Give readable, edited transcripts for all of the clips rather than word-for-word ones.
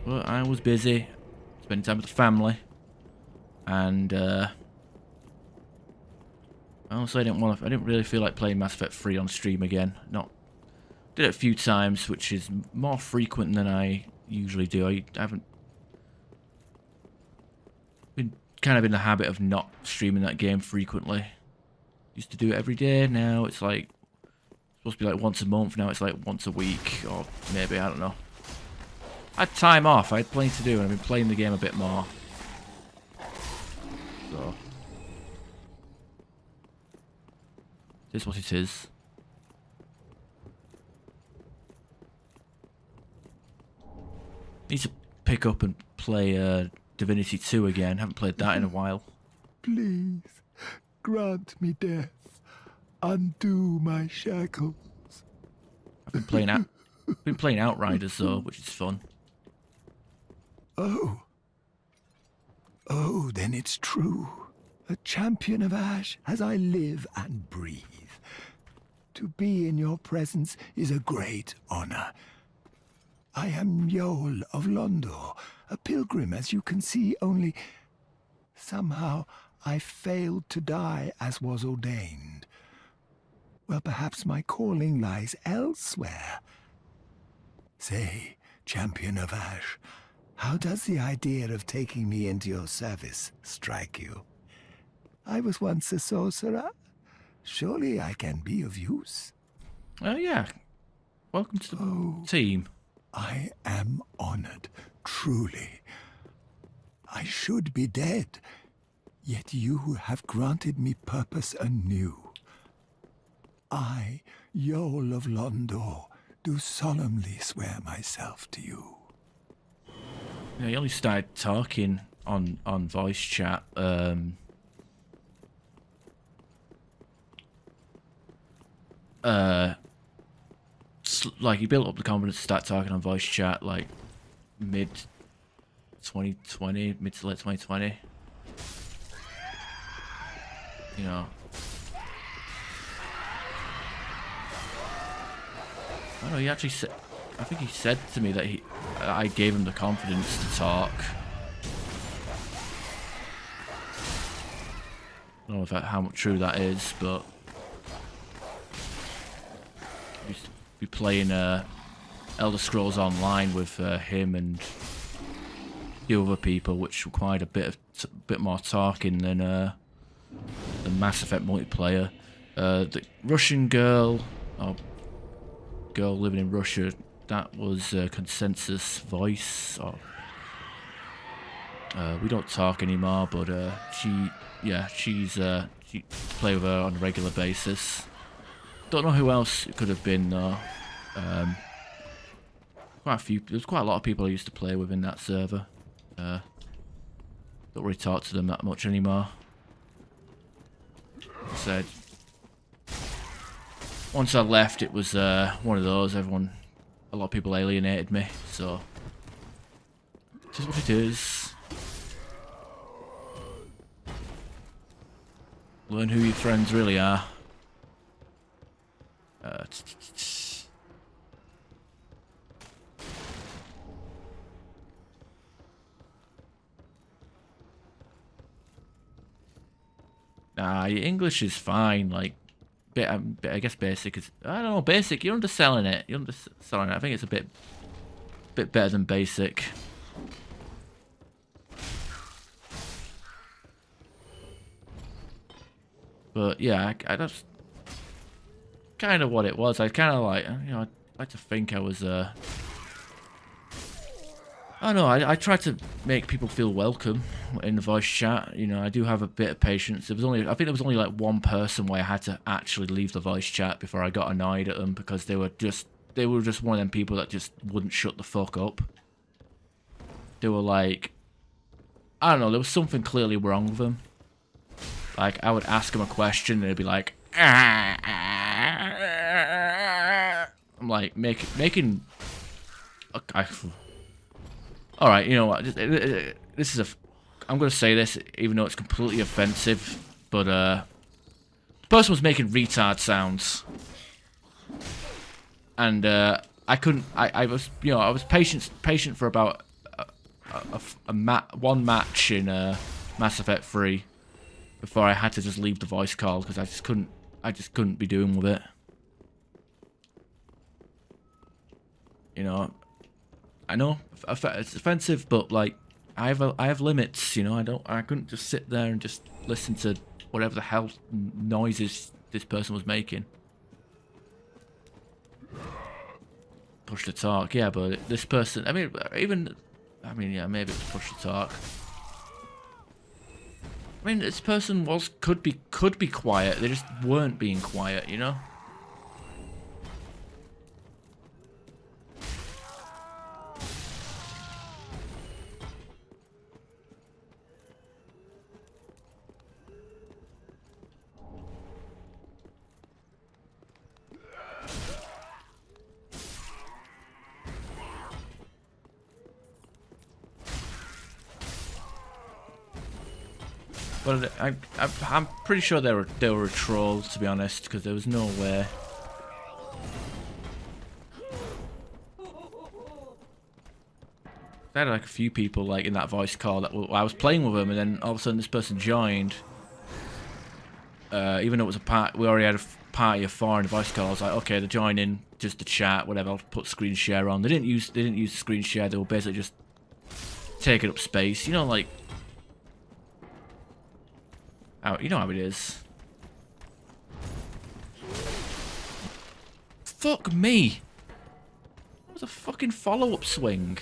But I was busy spending time with the family, and honestly, I didn't really feel like playing Mass Effect 3 on stream again. Did it a few times, which is more frequent than I usually do. I haven't been kind of in the habit of not streaming that game frequently. Used to do it every day. Now it's like supposed to be like once a month. Now it's like once a week, or maybe, I don't know. I had time off. I had plenty to do, and I've been playing the game a bit more. So it is what it is. Need to pick up and play Divinity 2 again. Haven't played that in a while. Please, grant me death. Undo my shackles. I've been playing Outriders though, which is fun. Oh, then it's true. A champion of Ash as I live and breathe. To be in your presence is a great honor. I am Yol of Londor, a pilgrim, as you can see, only somehow I failed to die as was ordained. Well, perhaps my calling lies elsewhere. Say, champion of Ash, how does the idea of taking me into your service strike you? I was once a sorcerer. Surely I can be of use. Oh yeah. Welcome to the team. I am honored, truly. I should be dead, yet you have granted me purpose anew. I, Yol of Londor, do solemnly swear myself to you. Yeah, he only started talking on voice chat. Like he built up the confidence to start talking on voice chat like mid to late 2020. You know. I don't know, he actually said, I think he said to me that I gave him the confidence to talk. I don't know how true that is, but I used to be playing Elder Scrolls Online with him and a few other people, which required a bit more talking than the Mass Effect multiplayer. The Russian girl, or girl living in Russia, that was Consensus voice. Or we don't talk anymore, but she play with her on a regular basis. Don't know who else it could have been though. There's quite a lot of people I used to play with in that server. Don't really talk to them that much anymore. Like I said, once I left, it was one of those. A lot of people alienated me, so it is what it is. Learn who your friends really are. Nah, your English is fine. Like, I guess basic is. I don't know, basic. You're underselling it. I think it's a bit better than basic. But yeah, that's kind of what it was. I kind of like, I'd like to think I was. I don't know. I try to make people feel welcome in the voice chat. You know, I do have a bit of patience. I think there was only like one person where I had to actually leave the voice chat before I got annoyed at them because they were just one of them people that just wouldn't shut the fuck up. They were like, I don't know. There was something clearly wrong with them. Like I would ask them a question and they'd be like, I'm like making. Okay. All right, you know what? This is I'm gonna say this, even though it's completely offensive. But the person was making retard sounds, and I couldn't. I was, you know, I was patient for about one match in Mass Effect 3 before I had to just leave the voice call because I just couldn't be doing with it. You know, I know it's offensive, but like I have limits. You know, I couldn't just sit there and just listen to whatever the hell noises this person was making. Push to talk, yeah, but this person, I mean, yeah, maybe it was push to talk. I mean, this person could be quiet. They just weren't being quiet, you know. But I'm pretty sure they were a troll, to be honest, because there was no way. I had like a few people like in that voice call that I was playing with them, and then all of a sudden this person joined. Even though it was we already had a party of 4 in the voice call. I was like, okay, they're joining just to chat, whatever. I'll put screen share on. They didn't use screen share. They were basically just taking up space. You know, like. You know how it is. Fuck me! That was a fucking follow-up swing.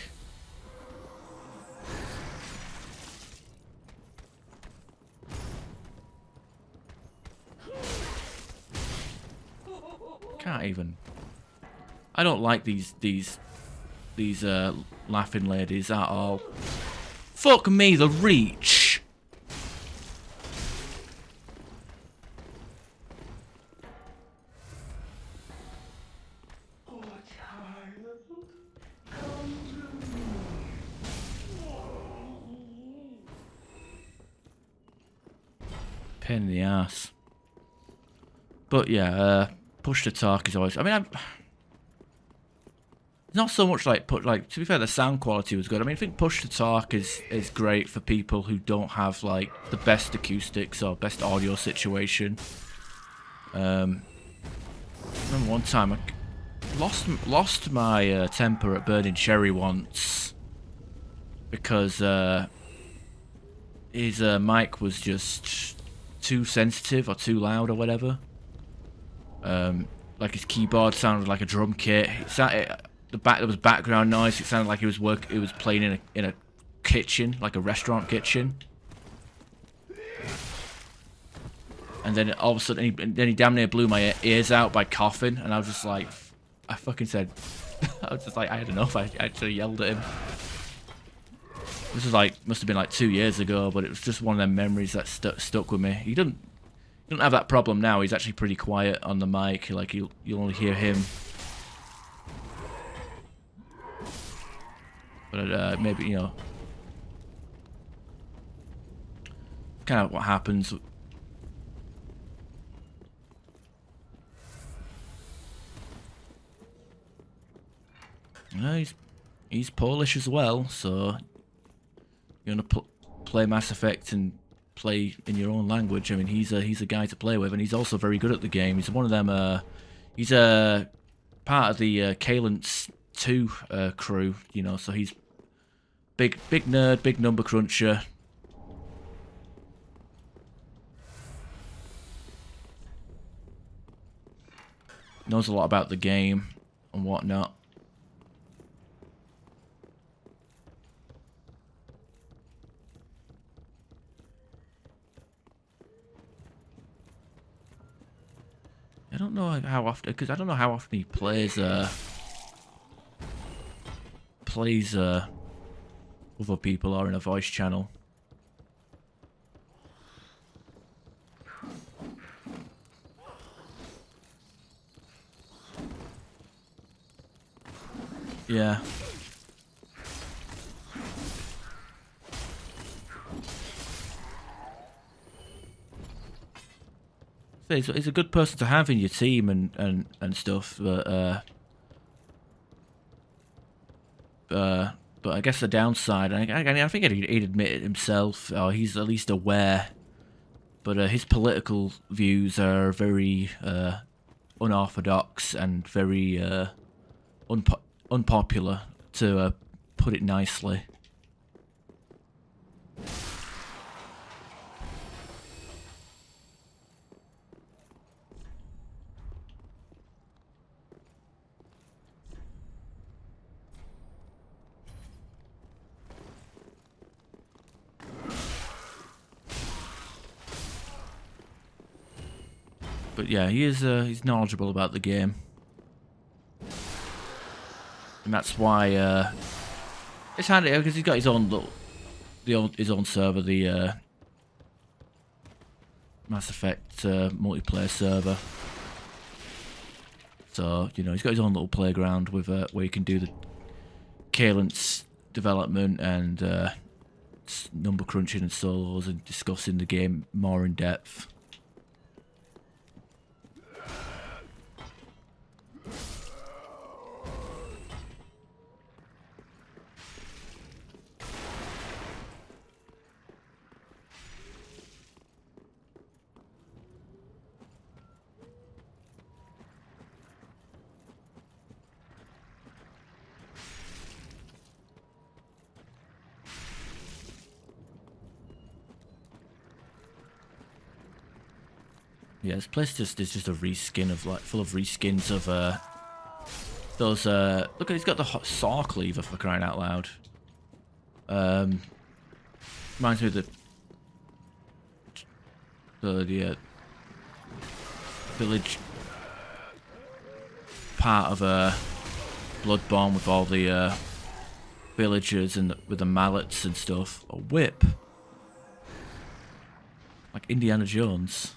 Can't even. I don't like these laughing ladies at all. Fuck me, the reach! Pain in the ass. But yeah, push to talk is always. I mean, not so much like to be fair, the sound quality was good. I mean, I think push to talk is great for people who don't have like the best acoustics or best audio situation. I remember one time I lost my temper at Burning Cherry once because his mic was just too sensitive or too loud or whatever. Like his keyboard sounded like a drum kit. There was background noise. It sounded like he was playing in a kitchen, like a restaurant kitchen. And then all of a sudden, he damn near blew my ears out by coughing, and I was just like, I fucking said, I was just like, I had enough. I actually yelled at him. This was like, must have been like 2 years ago, but it was just one of them memories that stuck with me. He doesn't have that problem now. He's actually pretty quiet on the mic. Like you'll only hear him. But maybe, you know, kind of what happens. He's Polish as well, so you want to play Mass Effect and play in your own language. I mean, he's a guy to play with, and he's also very good at the game. He's one of them. He's a part of the Pt.2 crew, you know. So he's big nerd, big number cruncher. Knows a lot about the game and whatnot. I don't know how often, because I don't know how often he plays other people or in a voice channel. Yeah. He's a good person to have in your team and stuff, but But I guess the downside, I think he'd admit it himself, or he's at least aware. But his political views are very unorthodox and very unpopular, to put it nicely. But yeah, he's knowledgeable about the game, and that's why it's handy because he's got his own his own server, the Mass Effect multiplayer server. So you know he's got his own little playground with where you can do the cadence development and number crunching and solos and discussing the game more in depth. Yeah, this place is just a reskin of full of reskins of those look, he's got the hot saw cleaver, for crying out loud. Reminds me of the village part of Bloodborne with all the villagers and with the mallets and stuff. A whip, like Indiana Jones.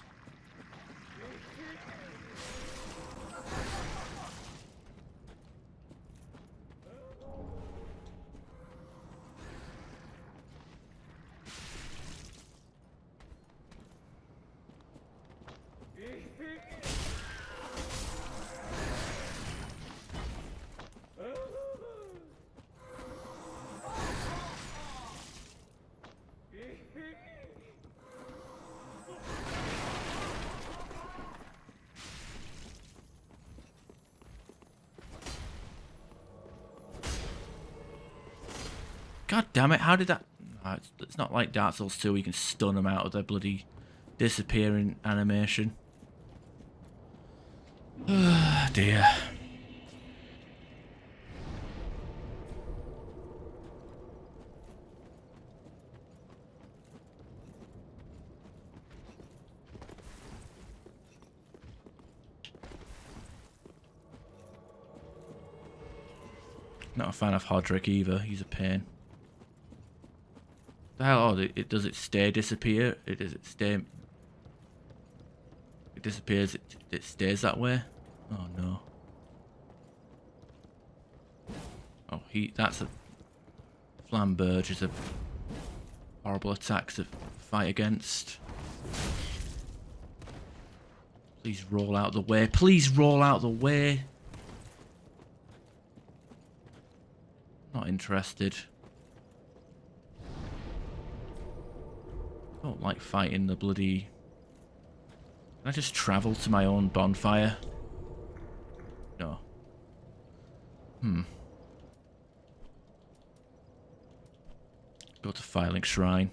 God damn it, how did that... Oh, it's not like Dark Souls 2 where you can stun them out of their bloody disappearing animation. Ah, dear. Not a fan of Hodrick either, he's a pain. The hell? Oh, does it stay disappear? Does it stay? It disappears. It stays that way. Oh no. Oh, that's a Flamberge is a horrible attack to fight against. Please roll out the way. Please roll out the way. Not interested. I don't like fighting the bloody... Can I just travel to my own bonfire? No. Go to Firelink Shrine.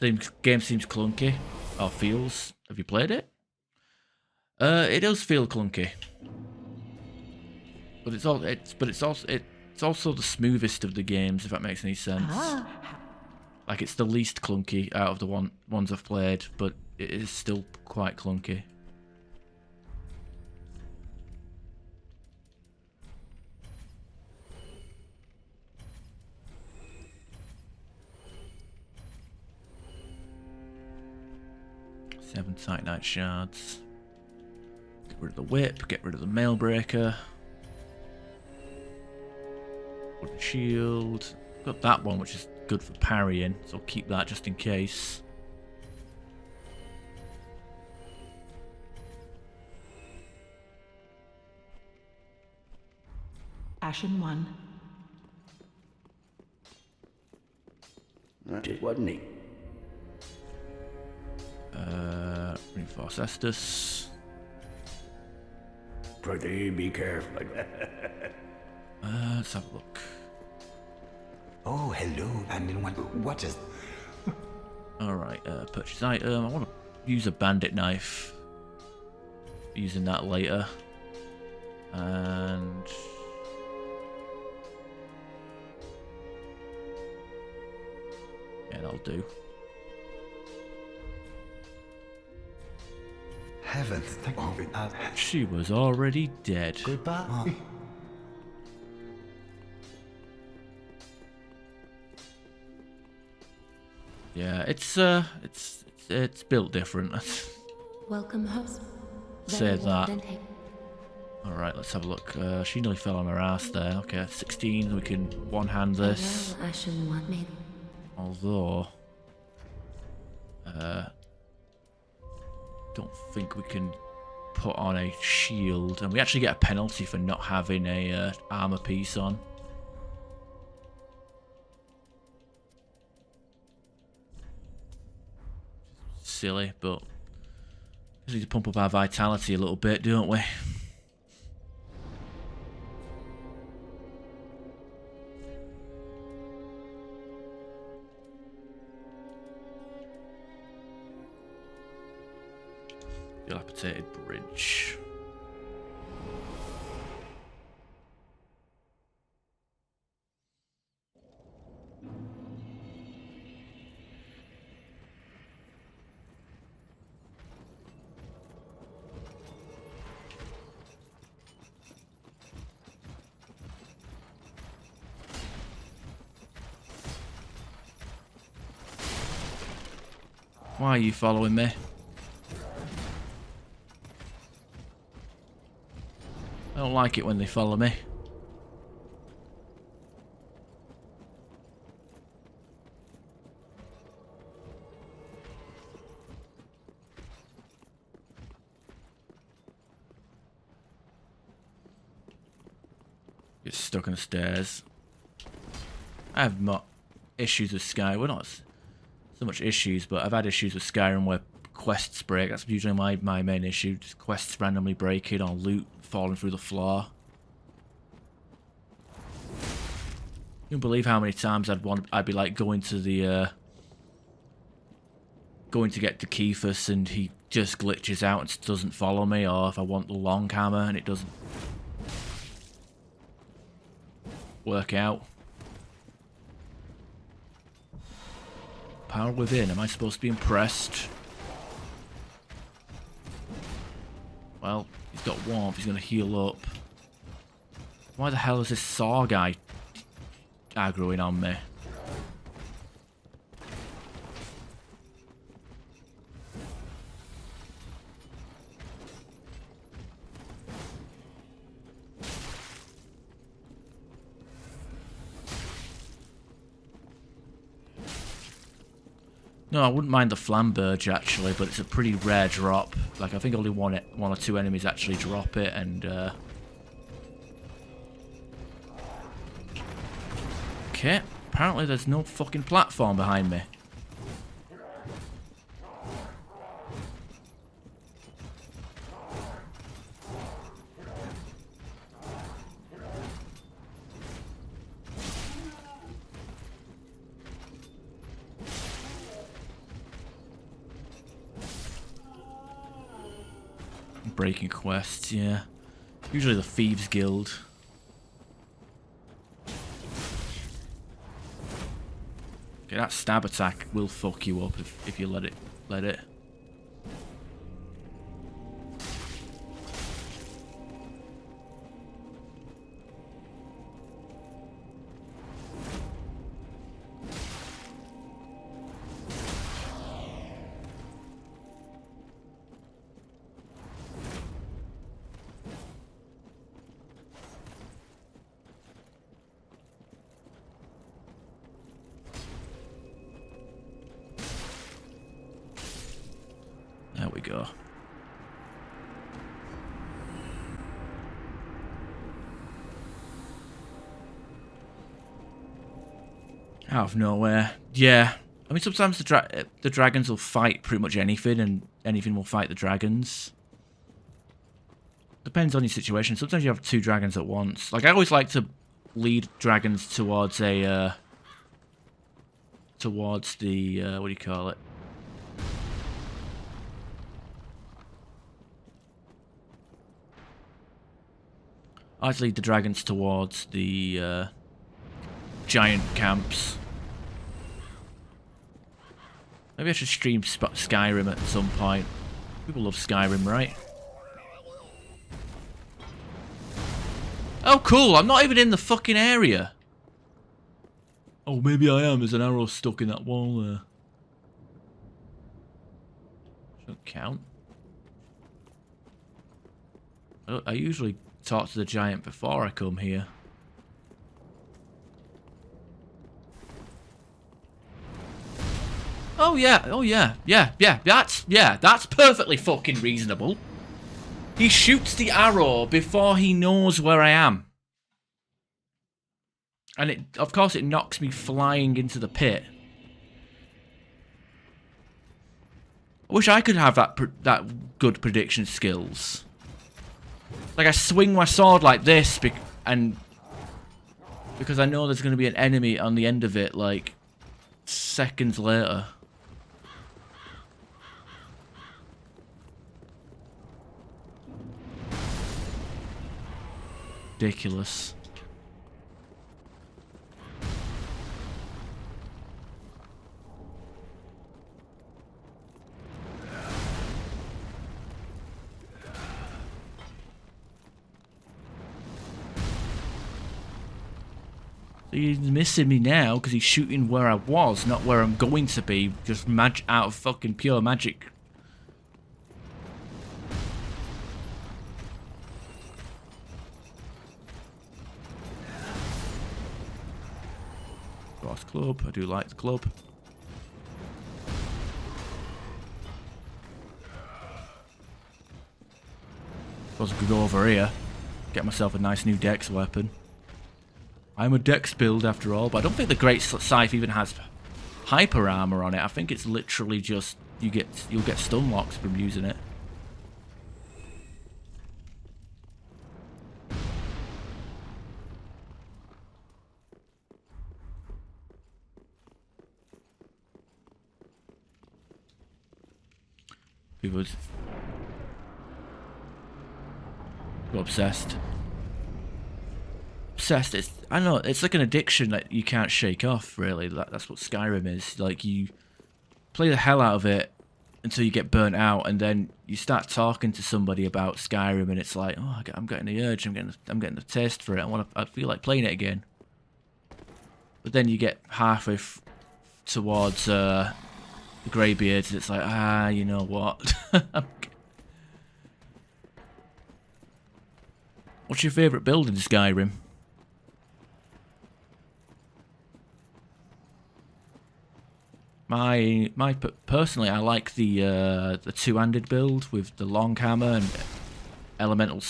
Game seems clunky. Or feels. Have you played it? It does feel clunky. But it's also the smoothest of the games, if that makes any sense. Like, it's the least clunky out of the ones I've played, but it is still quite clunky. Seven Titanite shards. Get rid of the whip, get rid of the mailbreaker. Wooden shield. Got that one, which is good for parrying, so I'll keep that just in case. Ashen 1, Wasn't he? Reinforce Estus. Prithee, be careful. Let's have a look. Oh, hello, and what is... Alright, purchase item. I want to use a bandit knife. Using that later. And... yeah, that'll do. Heavens, thank you. She was already dead. Goodbye. Yeah, it's built different. Welcome, host. Say Very well that. done, hey. Alright, let's have a look. She nearly fell on her ass there. Okay, 16, we can one-hand this. Well, I shouldn't want me. Although... don't think we can put on a shield. And we actually get a penalty for not having a armor piece on. Silly, but we need to pump up our vitality a little bit, don't we? Dilapidated bridge. Why are you following me? I don't like it when they follow me. Get stuck on the stairs. I have not issues with Sky. Well, not so much issues, but I've had issues with Skyrim where quests break. That's usually my main issue. Just quests randomly breaking or loot falling through the floor. You don't believe how many times I'd be like going to get to Keithus and he just glitches out and doesn't follow me, or if I want the long hammer and it doesn't work out. Power within, am I supposed to be impressed? Well, he's got warmth, he's going to heal up. Why the hell is this saw guy aggroing on me? No, I wouldn't mind the Flamberge actually, but it's a pretty rare drop. Like, I think only one or two enemies actually drop it, and okay, apparently there's no fucking platform behind me. Breaking quests, yeah. Usually the Thieves Guild. Okay, that stab attack will fuck you up if you let it. There we go. Out of nowhere. Yeah, I mean, sometimes the dragons will fight pretty much anything, and anything will fight the dragons. Depends on your situation. Sometimes you have 2 dragons at once. Like, I always like to lead dragons towards a, towards the, what do you call it? I like to lead the dragons towards the, giant camps. Maybe I should stream Skyrim at some point. People love Skyrim, right? Oh, cool. I'm not even in the fucking area. Oh, maybe I am. There's an arrow stuck in that wall there. Doesn't count. I usually talk to the giant before I come here. Oh yeah, that's perfectly fucking reasonable. He shoots the arrow before he knows where I am. And of course it knocks me flying into the pit. I wish I could have that good prediction skills. Like, I swing my sword like this, and because I know there's going to be an enemy on the end of it, like, seconds later. Ridiculous. He's missing me now because he's shooting where I was, not where I'm going to be. Just out of fucking pure magic. Boss club. I do like the club. Suppose I could go over here, get myself a nice new dex weapon. I'm a dex build after all, but I don't think the Great Scythe even has hyper armor on it. I think it's literally just you'll get stun locks from using it. People go obsessed. Obsessed. I know, it's like an addiction that you can't shake off, really. That's what Skyrim is. Like, you play the hell out of it until you get burnt out, and then you start talking to somebody about Skyrim, and it's like, oh, I'm getting the urge, I'm getting the taste for it. I feel like playing it again. But then you get halfway towards the Greybeards, and it's like, you know what? What's your favourite build in Skyrim? Personally, I like the two-handed build with the long hammer and elemental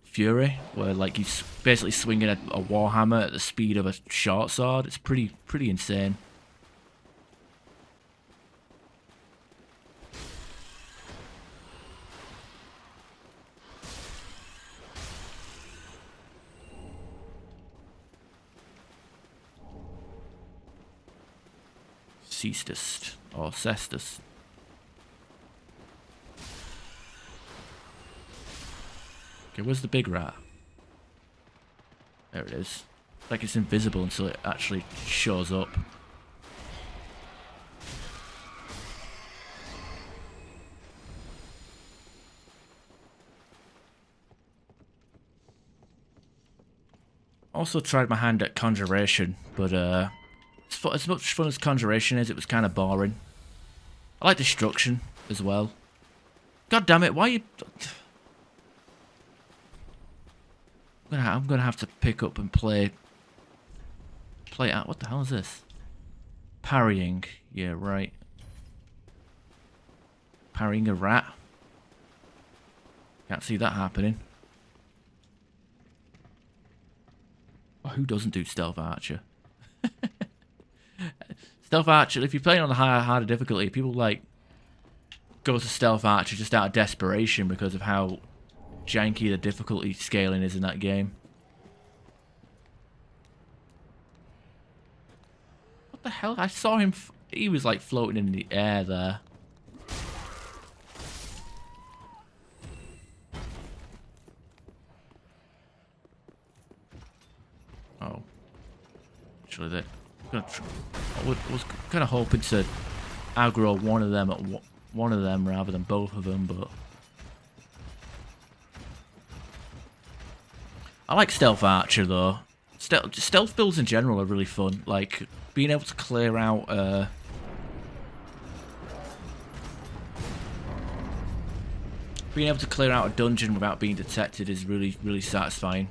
fury, where like you basically swinging a warhammer at the speed of a short sword. It's pretty insane. Cestus or Cestus. Okay, where's the big rat? There it is. Like it's invisible until it actually shows up. Also tried my hand at conjuration, but as much fun as conjuration is, it was kind of boring. I like destruction as well. God damn it! Why you? I'm gonna have to pick up and play out. What the hell is this? Parrying. Yeah, right. Parrying a rat. Can't see that happening. Oh, who doesn't do stealth archer? Stealth Archer, if you're playing on the harder difficulty, people like go to Stealth Archer just out of desperation because of how janky the difficulty scaling is in that game. What the hell? I saw him, he was like floating in the air there. Oh. Actually, I was kind of hoping to aggro one of them at one of them rather than both of them, but I like Stealth Archer though. Stealth builds in general are really fun. Like being able to clear out a dungeon without being detected is really satisfying.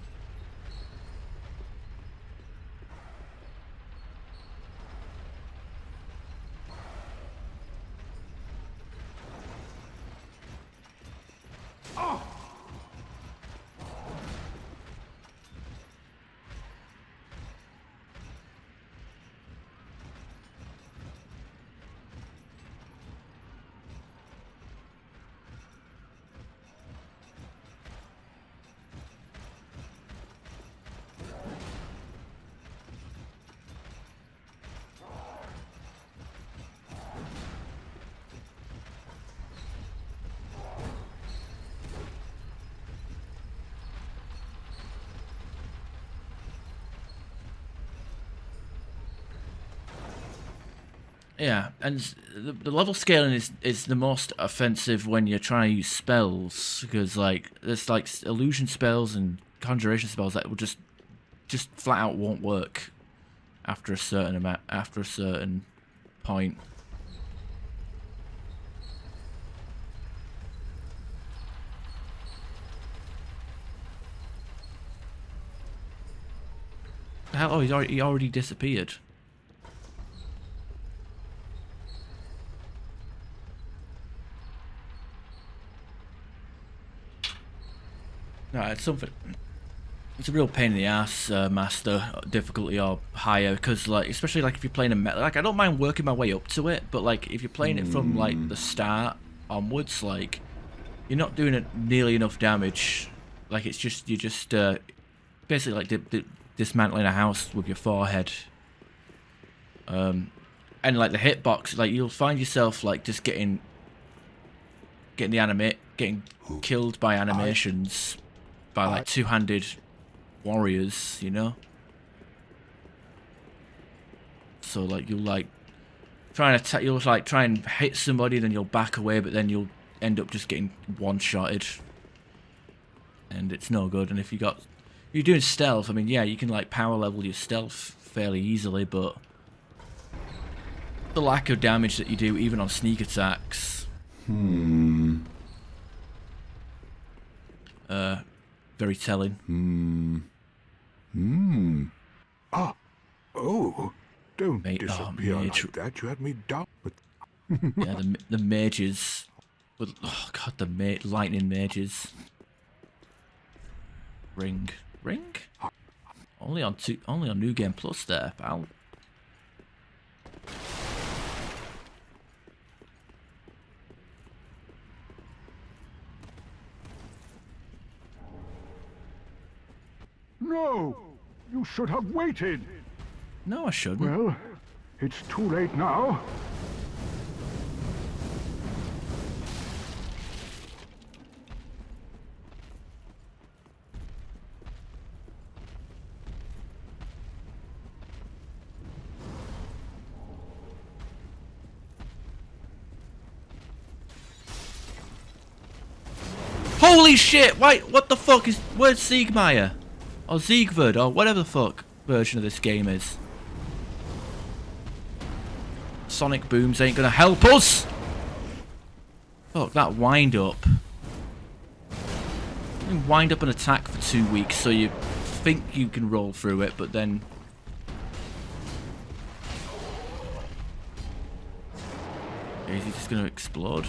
Yeah, and the level scaling is the most offensive when you're trying to use spells, because like there's like illusion spells and conjuration spells that will just flat out won't work after a certain point. Hell, oh, he already disappeared. No, it's something. It's a real pain in the ass, master difficulty or higher, because like, especially like if you're playing a like, I don't mind working my way up to it, but like if you're playing it from like the start onwards, like you're not doing it nearly enough damage. Like it's just you're just basically like dismantling a house with your forehead. And like the hitbox, like you'll find yourself like just getting killed by animations. By like two-handed warriors, you know. So like you'll like you'll like try and hit somebody, then you'll back away, but then you'll end up just getting one-shotted, and it's no good. And if you're doing stealth, I mean, yeah, you can like power level your stealth fairly easily, but the lack of damage that you do even on sneak attacks. Very telling. Ah. Oh. Don't disappear like that. You had me down. But yeah, the mages. Oh god, the lightning mages. Ring. Only on New Game Plus there, pal. no, you should have waited. No, I shouldn't. Well, it's too late now. Holy shit! Wait, what the fuck is... Where's Siegmeyer? Or Siegfried, or whatever the fuck version of this game is. Sonic booms ain't gonna help us! Fuck, that wind up. You wind up an attack for 2 weeks so you think you can roll through it, but then... Is he just gonna explode?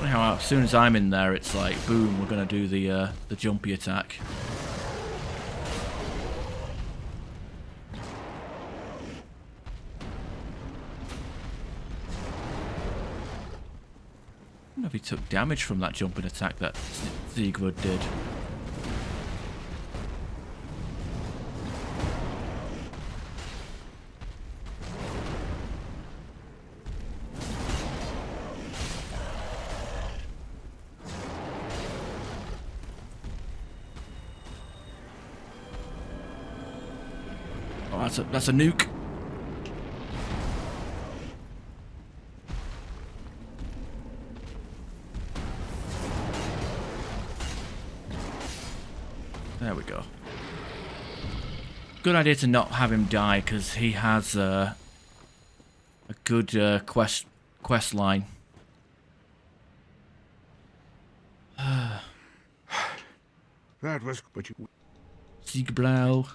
Funny how as soon as I'm in there, it's like, boom, we're gonna do the jumpy attack. I don't know if he took damage from that jumping attack that Siegward did. Oh, that's a nuke. There we go. Good idea to not have him die, because he has a good quest line. That was what you... Siegblau.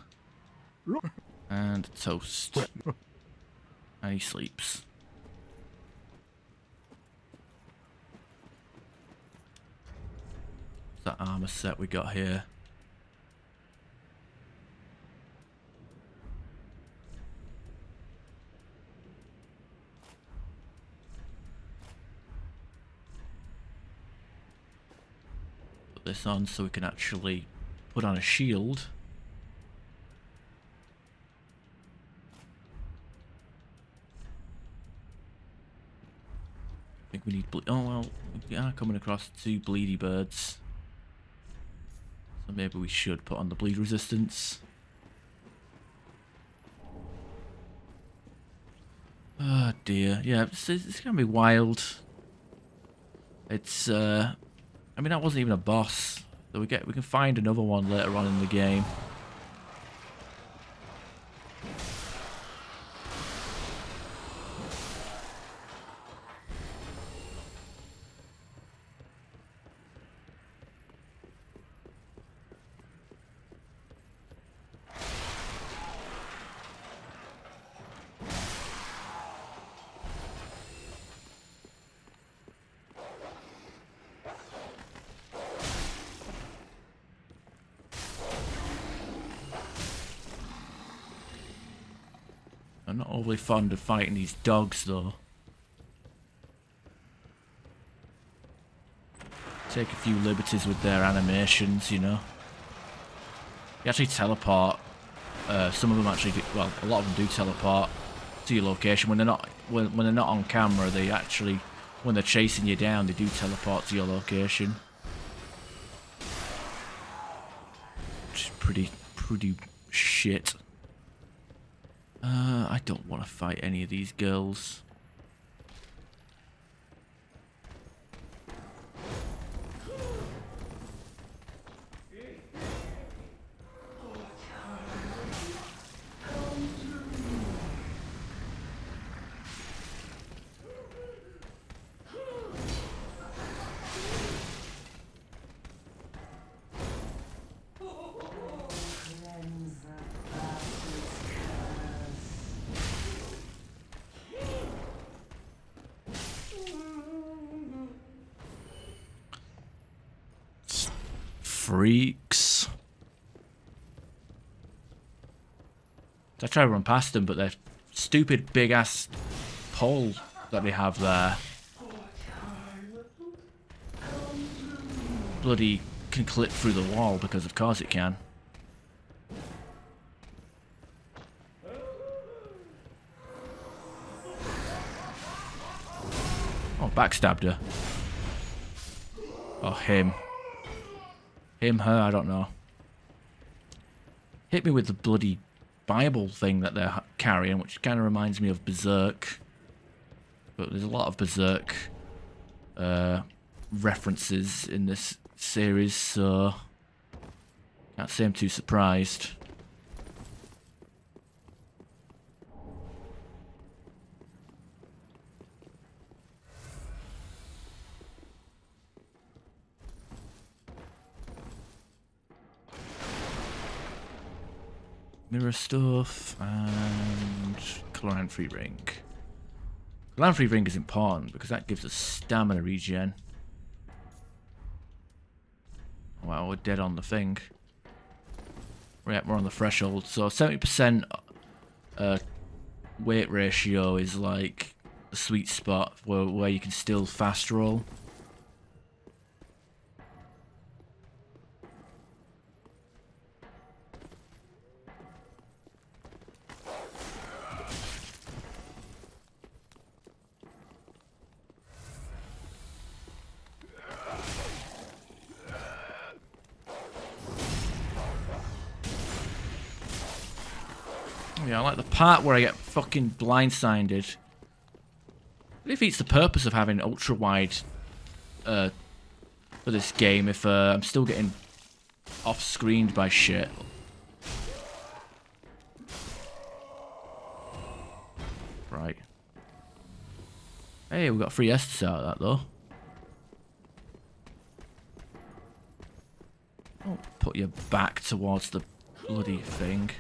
And toast. And he sleeps. What's that armor set we got here? Put this on so we can actually put on a shield. I think we need oh well, we are coming across 2 bleedy birds. So maybe we should put on the bleed resistance. Oh dear, yeah, it's gonna be wild. It's I mean, that wasn't even a boss. So we can find another one later on in the game. I'm not overly fond of fighting these dogs, though. Take a few liberties with their animations, you know. They actually teleport. Some of them actually do, well, a lot of them do teleport to your location when they're not when they're not on camera. They actually, when they're chasing you down, they do teleport to your location, which is pretty shit. I don't want to fight any of these girls. Freaks. I try to run past them, but their stupid big ass pole that they have there bloody can clip through the wall, because of course it can. Oh, backstabbed her. Oh, him. Him, her, I don't know. Hit me with the bloody Bible thing that they're carrying, which kind of reminds me of Berserk. But there's a lot of Berserk references in this series, so can't say I'm too surprised. Mirror stuff and Clan-free ring. Clan-free ring is important because that gives us stamina regen. Well, we're dead on the thing. We're on the threshold. So 70% weight ratio is like the sweet spot where you can still fast roll. Yeah, I like the part where I get fucking blindsided. It defeats the purpose of having ultra-wide for this game if I'm still getting off-screened by shit. Right. Hey, we got free Estus out of that though. Don't put your back towards the bloody thing.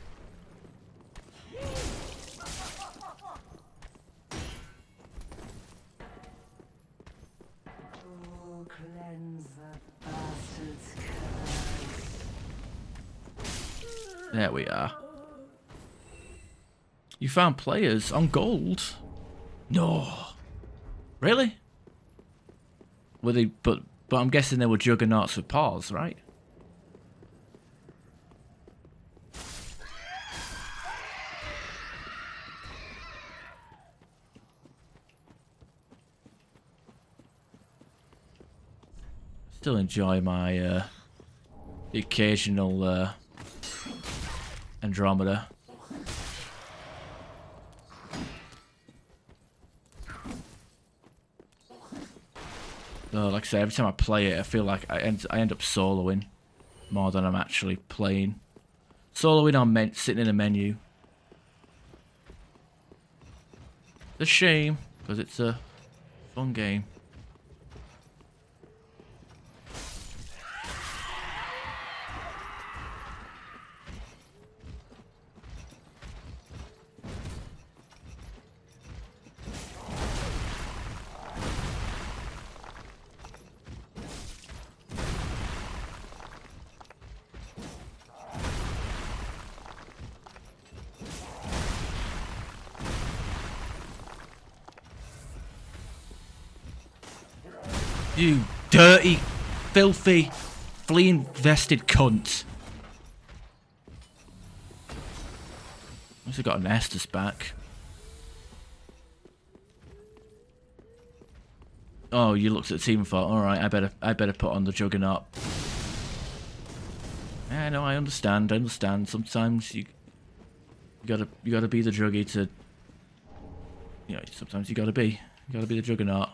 There we are. You found players on gold? No. Really? Were they? But I'm guessing they were juggernauts with paws, right? Still enjoy my occasional Andromeda. So, like I say, every time I play it, I feel like I end up soloing more than I'm actually playing. Soloing on sitting in a menu. It's a shame, because it's a fun game. You dirty, filthy, flea-infested cunt. At least I got an Estus back. Oh, you looked at the team and thought, alright, I better put on the Juggernaut. Yeah, no, I understand. Sometimes you gotta be the Juggy to, you know, sometimes you gotta be the Juggernaut.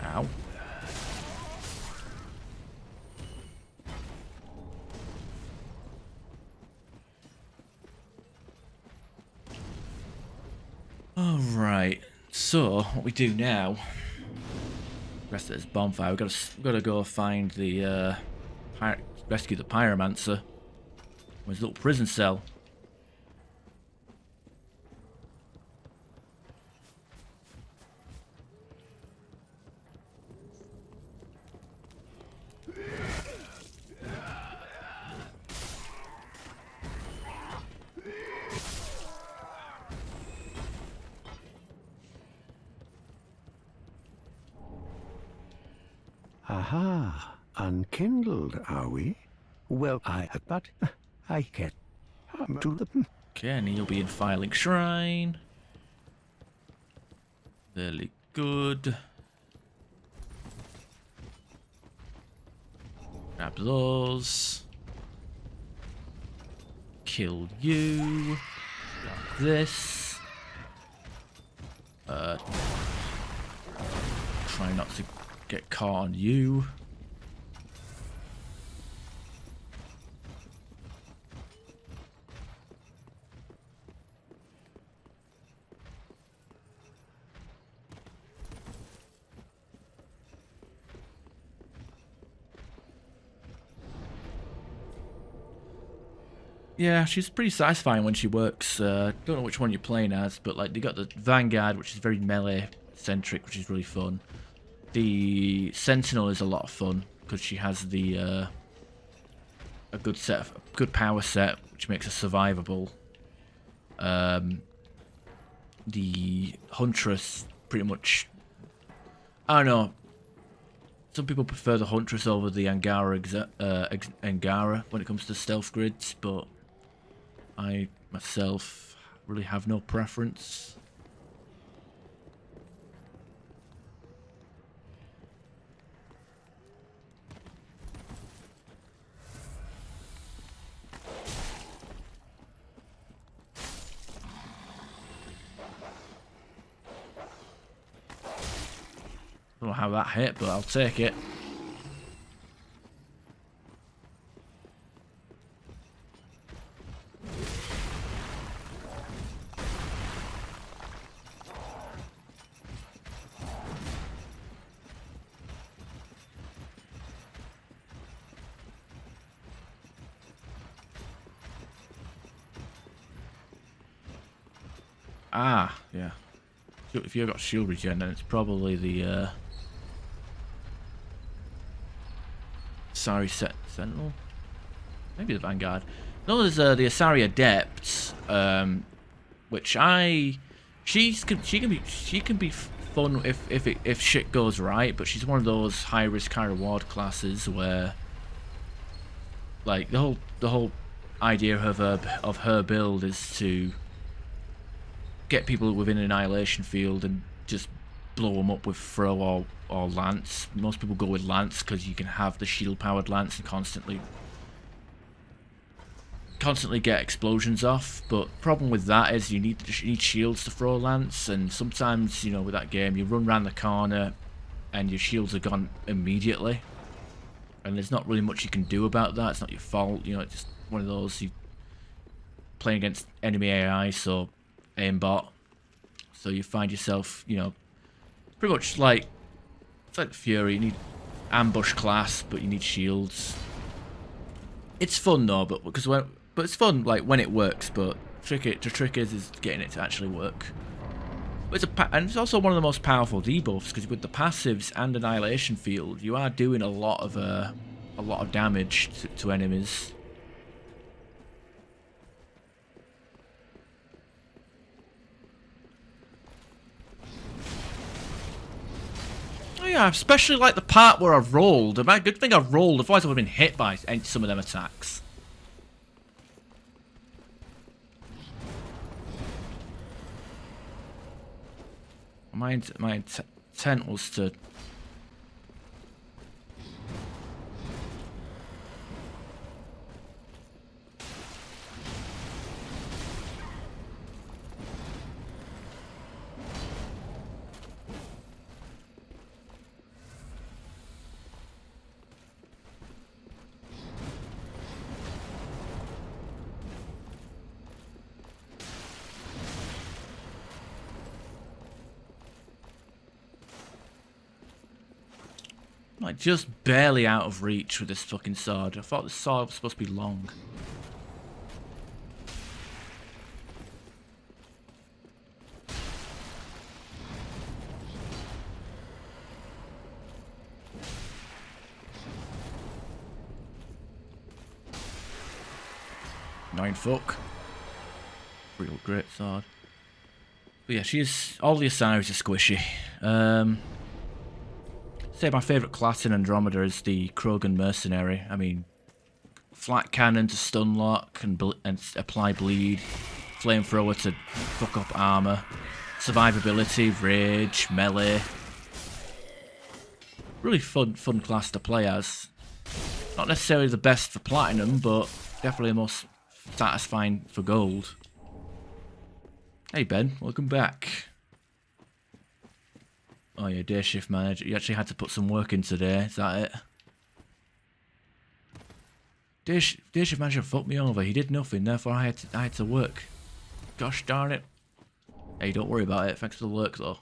Ow. Alright, so what we do now, rest of this bonfire, we've got to go find the, rescue the Pyromancer from his little prison cell. Aha, unkindled, are we? Well, but I get to the... Okay, and he'll be in Filing Shrine. Very good. Grab those. Kill you. Grab this. Try not to get caught on you. Yeah, she's pretty satisfying when she works. Don't know which one you're playing as, but like they got the Vanguard, which is very melee centric, which is really fun. The Sentinel is a lot of fun because she has the a good power set, which makes her survivable. The Huntress pretty much. I don't know. Some people prefer the Huntress over the Angara when it comes to stealth grids, but I myself really have no preference. Don't know how that hit, but I'll take it. Ah, yeah. If you've got shield regen, then it's probably the Asari Sentinel? Maybe the Vanguard. No, there's the Asari Adept, which she can be fun if shit goes right, but she's one of those high risk high reward classes where like the whole idea of her build is to get people within an annihilation field and just blow them up with throw or lance. Most people go with lance because you can have the shield powered lance and constantly get explosions off. But problem with that is you need shields to throw lance, and sometimes, you know, with that game you run around the corner and your shields are gone immediately, and there's not really much you can do about that. It's not your fault, you know. It's just one of those, you playing against enemy AI, so aimbot, so you find yourself, you know, pretty much like it's like Fury. You need ambush class, but you need shields. It's fun though, but it's fun like when it works. But the trick is getting it to actually work. But it's also one of the most powerful debuffs because with the passives and annihilation field, you are doing a lot of damage to enemies. Oh yeah, I especially like the part where I rolled. A good thing I rolled, otherwise I would have been hit by some of them attacks. My intent was to... like just barely out of reach with this fucking sword. I thought the sword was supposed to be long. Nine fuck. Real great sword. But yeah, all the Asaris are squishy. Say my favourite class in Andromeda is the Krogan Mercenary. I mean, flat cannon to stun lock and apply bleed, flamethrower to fuck up armor, survivability, rage, melee. Really fun class to play as. Not necessarily the best for platinum, but definitely the most satisfying for gold. Hey Ben, welcome back. Oh yeah, day shift manager. You actually had to put some work in today, is that it? Day shift manager fucked me over. He did nothing, therefore I had to work. Gosh darn it. Hey, don't worry about it. Thanks for the work though.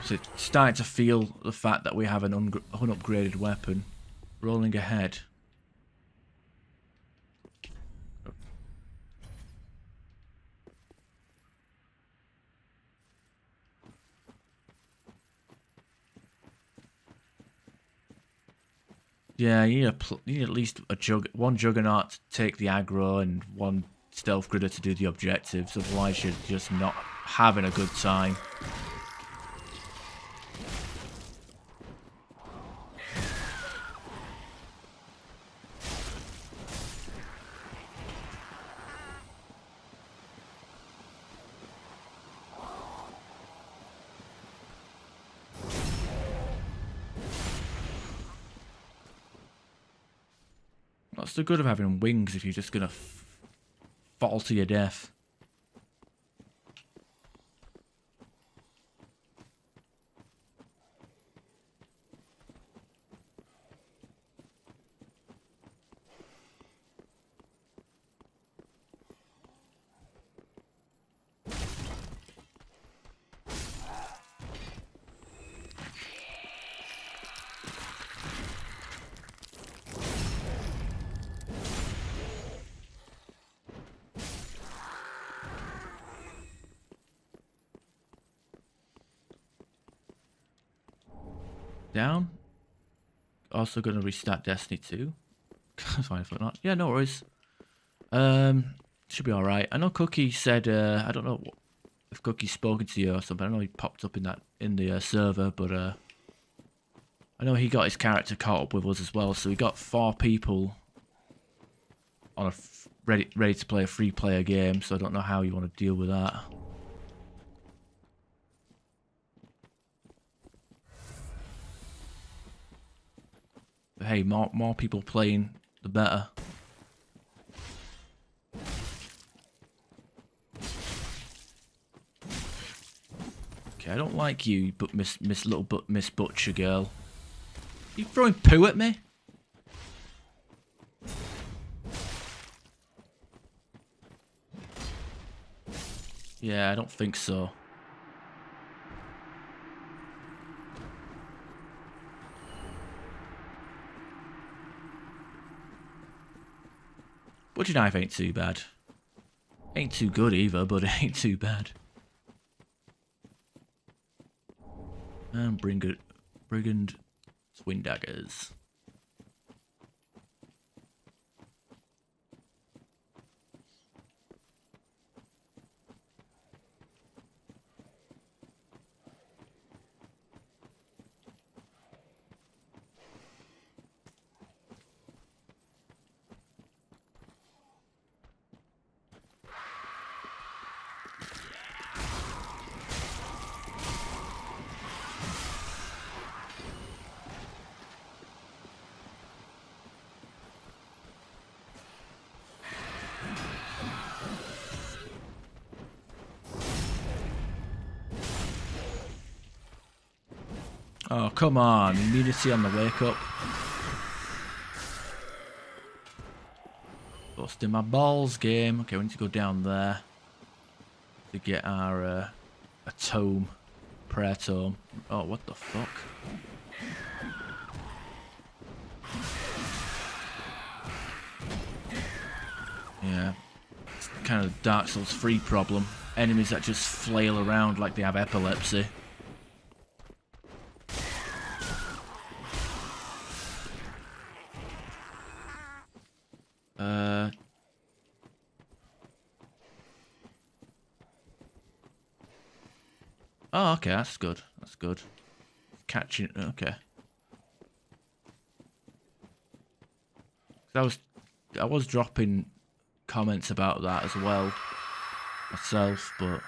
So starting to feel the fact that we have an unupgraded weapon. Rolling ahead. Yeah, you need at least one Juggernaut to take the aggro and one Stealth Gridder to do the objectives. Otherwise, you're just not having a good time. What's the good of having wings if you're just gonna fall to your death? Down. Also going to restart Destiny 2. Fine if not. Yeah, no worries. Should be alright. I know Cookie said, I don't know if Cookie's spoken to you or something. I know he popped up in the server, but I know he got his character caught up with us as well. So we got 4 people on ready to play a free player game. So I don't know how you want to deal with that. But hey, more people playing, the better. Okay, I don't like you, but Miss Butcher girl. You throwing poo at me? Yeah, I don't think so. Butcher knife ain't too bad. Ain't too good either, but it ain't too bad. And Brigand Twin Daggers. Oh, come on. Immunity on the wake up. Busting my balls game. Okay, we need to go down there to get our a tome. Prayer tome. Oh, what the fuck? Yeah. It's kind of Dark Souls 3 problem. Enemies that just flail around like they have epilepsy. Oh, okay, that's good. That's good. Catching. Okay. I was dropping comments about that as well myself, but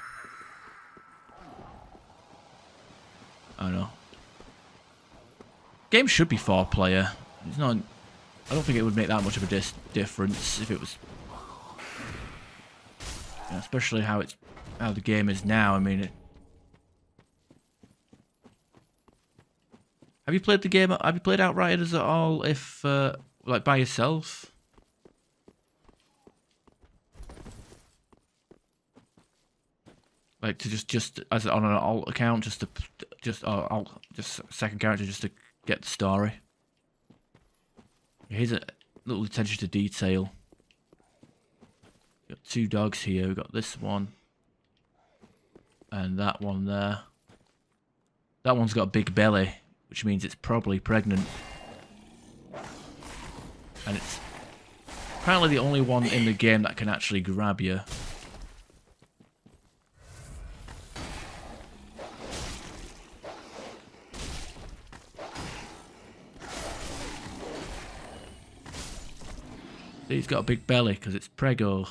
I don't know. Game should be 4-player. It's not. I don't think it would make that much of a difference if it was, you know, especially how the game is now. I mean, have you played the game? Have you played Outriders at all? If like by yourself? Like to just as on an alt account, just second character, just to get the story. Here's a little attention to detail. Got 2 dogs here. We've got this one and that one there. That one's got a big belly, which means it's probably pregnant. And it's apparently the only one in the game that can actually grab you. He's got a big belly because it's prego.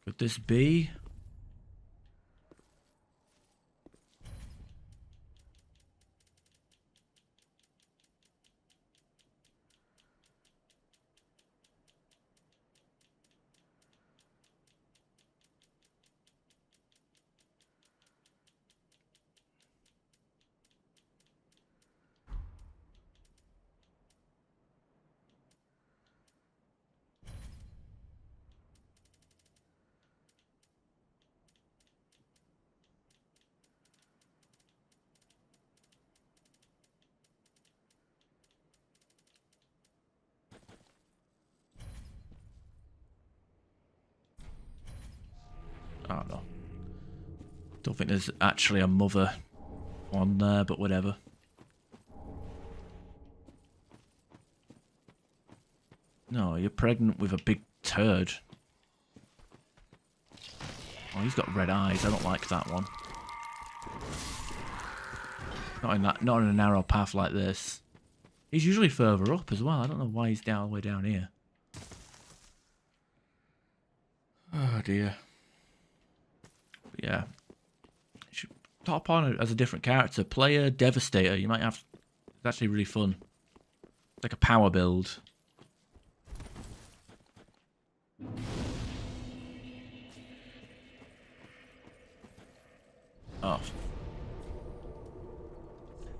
Could this be? I don't know. Don't think there's actually a mother on there, but whatever. No, you're pregnant with a big turd. Oh, he's got red eyes. I don't like that one. Not in a narrow path like this. He's usually further up as well. I don't know why he's all the way down here. Oh dear. But yeah. You should top on it as a different character. Player Devastator. You might have. It's actually really fun. It's like a power build. Oh.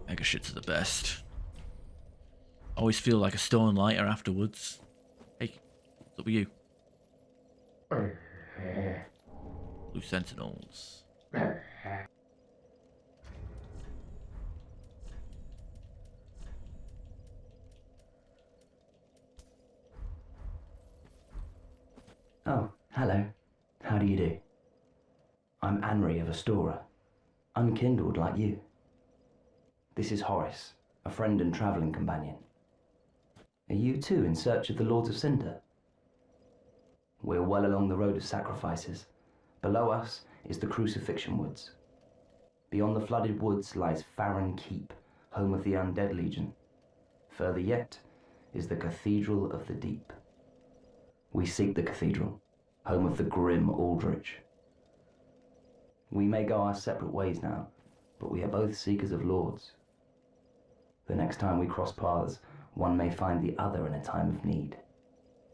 Mega shits are the best. Always feel like a stone lighter afterwards. Hey, what's up with you? Blue Sentinels. Oh, hello. How do you do? I'm Anri of Astora, unkindled like you. This is Horace, a friend and travelling companion. Are you too in search of the Lords of Cinder? We're well along the road of sacrifices. Below us is the Crucifixion Woods. Beyond the flooded woods lies Farron Keep, home of the Undead Legion. Further yet is the Cathedral of the Deep. We seek the cathedral, home of the grim Aldrich. We may go our separate ways now, but we are both seekers of lords. The next time we cross paths, one may find the other in a time of need.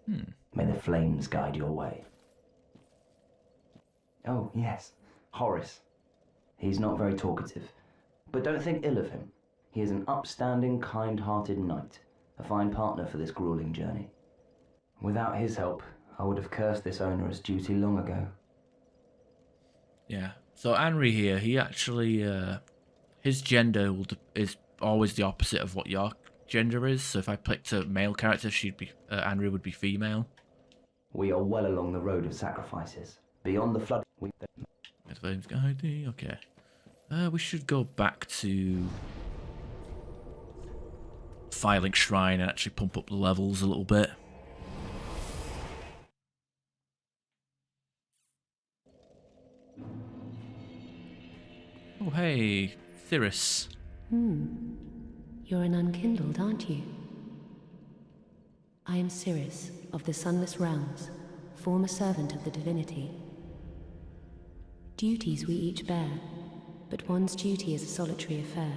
May the flames guide your way. Oh, yes, Horace. He's not very talkative, but don't think ill of him. He is an upstanding, kind-hearted knight, a fine partner for this grueling journey. Without his help, I would have cursed this onerous duty long ago. Yeah. So Anri here, he actually, his gender is always the opposite of what your gender is. So if I picked a male character, Anri would be female. We are well along the road of sacrifices. Beyond the flood... Okay. We should go back to Firelink Shrine and actually pump up the levels a little bit. Oh, hey, Cirrus. You're an unkindled, aren't you? I am Cirrus, of the Sunless Realms, former servant of the divinity. Duties we each bear, but one's duty is a solitary affair.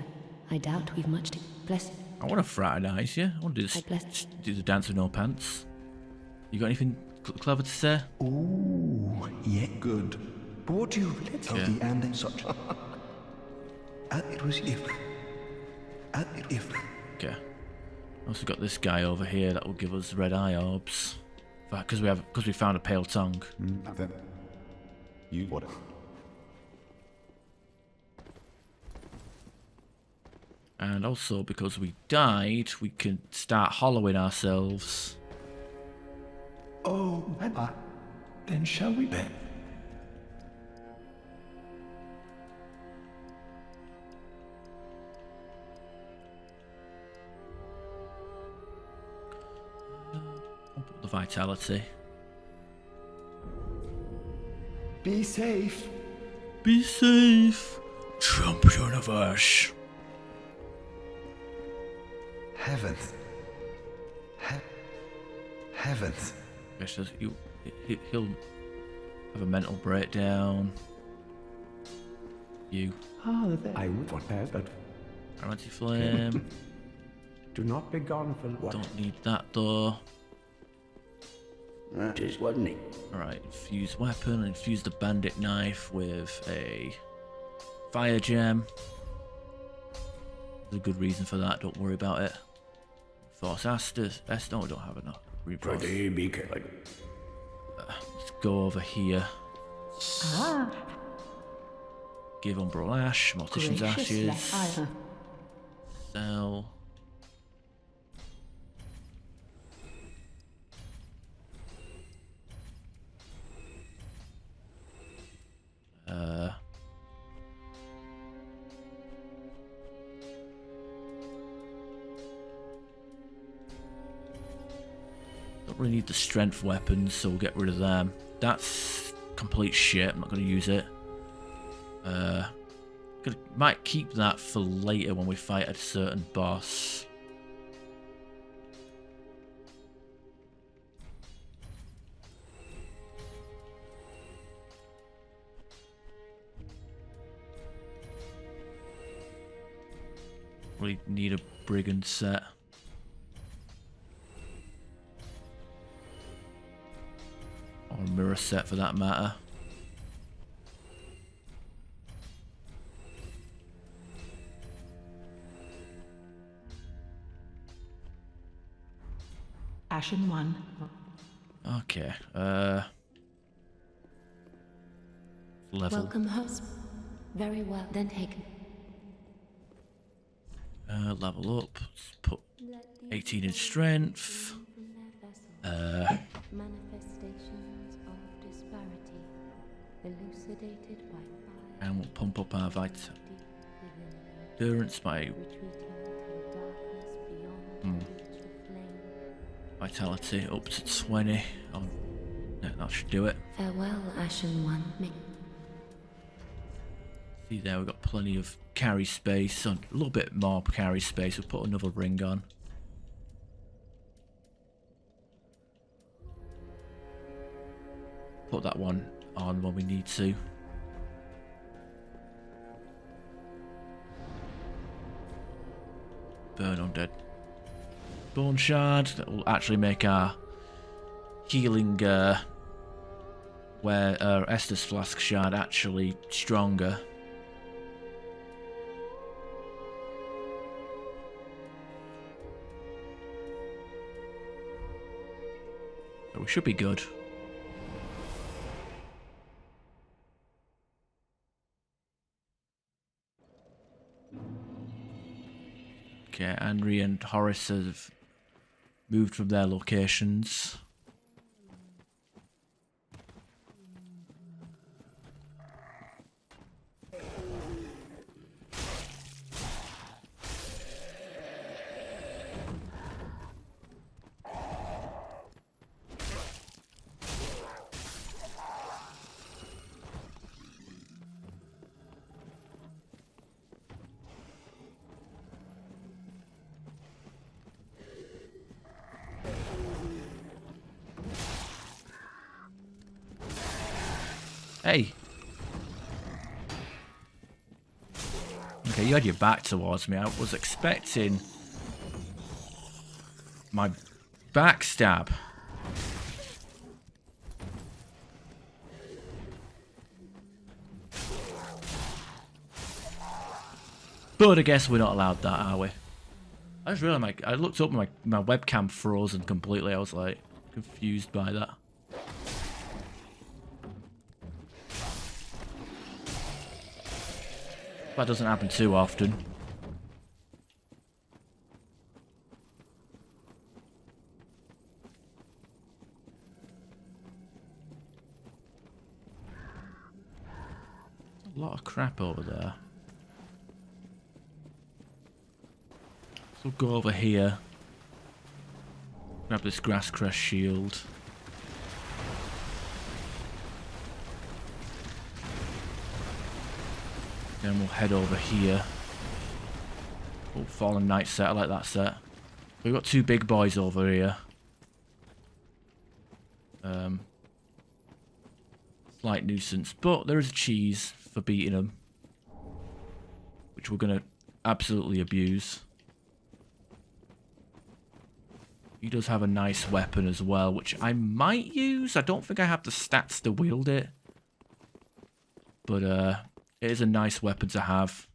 I doubt we've much to bless. I want to fraternize you. I want to do the dance with no pants. You got anything clever to say? Oh, yeah, good. But what do you tell the ending such? It was you. If... Okay. Also got this guy over here that will give us red eye orbs. Because we found a pale tongue. Then... You... What? And also because we died, we can start hollowing ourselves. Oh, then shall we bet? Pump up the vitality. Be safe. Be safe, champion of Ash. Heavens. Heavens. Yes, he'll have a mental breakdown. You. Ah, I would want that, but Anti-flame. do not be gone for what? Don't need that though. That is, wasn't it? Alright, infuse weapon, infuse the bandit knife with a fire gem. There's a good reason for that, don't worry about it. Force Estus. No, we don't have enough. Pretty be careful. Let's go over here. Give Umbral Ash, Mortician's Ashes. Sell. Don't really need the strength weapons, so we'll get rid of them. That's complete shit. I'm not going to use it. Might keep that for later when we fight a certain boss. We need a brigand set. Or a mirror set for that matter. Ashen 1. Okay, level. Welcome, host. Very well, then taken. Level up. Let's put 18 in strength. Manifestations of disparity, elucidated by fire. And we'll pump up our endurance by Retreating to darkness beyond the reach of flame. vitality up to 20. Oh, no, that should do it. Farewell, Ashen One. See there, we've got plenty of carry space. A little bit more carry space. We'll put another ring on. Put that one on when we need to. Burn undead. Bone shard. That will actually make our healing Estus flask shard actually stronger. So we should be good. Okay, Henry and Horace have moved from their locations. Hey. Okay, you had your back towards me. I was expecting my backstab. But I guess we're not allowed that, are we? I just realized I looked up, my webcam frozen completely. I was like confused by that. That doesn't happen too often. A lot of crap over there. So we'll go over here. Grab this grass crest shield. Then we'll head over here. Oh, Fallen Knight set, I like that set. We've got two big boys over here. Slight nuisance, but there is a cheese for beating them, which we're gonna absolutely abuse. He does have a nice weapon as well, which I might use. I don't think I have the stats to wield it, but it is a nice weapon to have.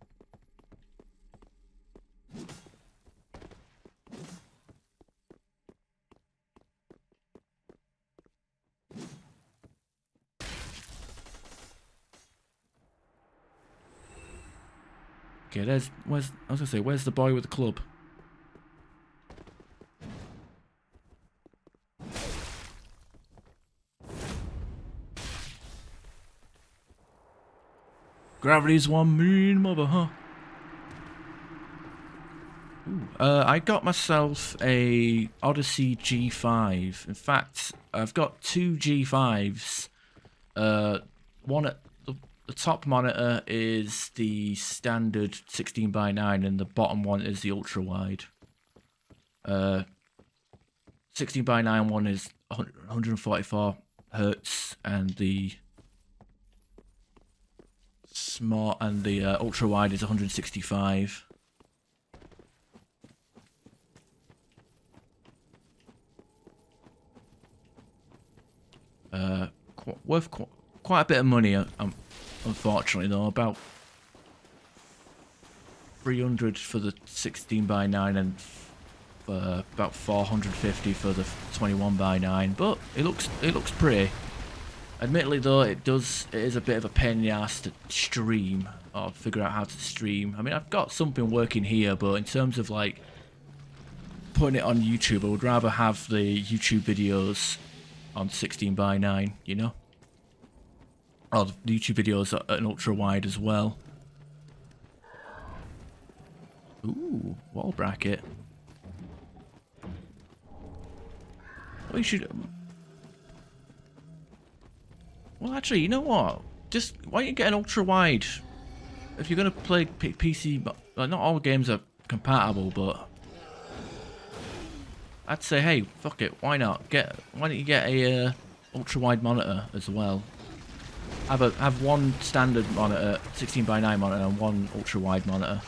Okay, I was gonna say, where's the boy with the club? Gravity's one mean mother, huh? Ooh, I got myself a Odyssey G5. In fact, I've got two G5s. One at the top monitor is the standard 16:9 and the bottom one is the ultra-wide. 16:9 one is 144 hertz and the smart and the ultra-wide is 165. Worth quite a bit of money, unfortunately though. About 300 for the 16:9 and about 450 for the 21:9. But it looks pretty. Admittedly though, it is a bit of a pain in the ass to stream or figure out how to stream. I mean, I've got something working here, but in terms of like putting it on YouTube, I would rather have the YouTube videos on 16:9, you know? Oh, the YouTube videos are an ultra-wide as well. Ooh, wall bracket. Well, you should... Well, actually, you know what? Just, why don't you get an ultra-wide? If you're going to play PC... Like, not all games are compatible, but... I'd say, hey, fuck it, why not? Why don't you get a ultra-wide monitor as well? Have one standard monitor, 16:9 monitor, and one ultra-wide monitor.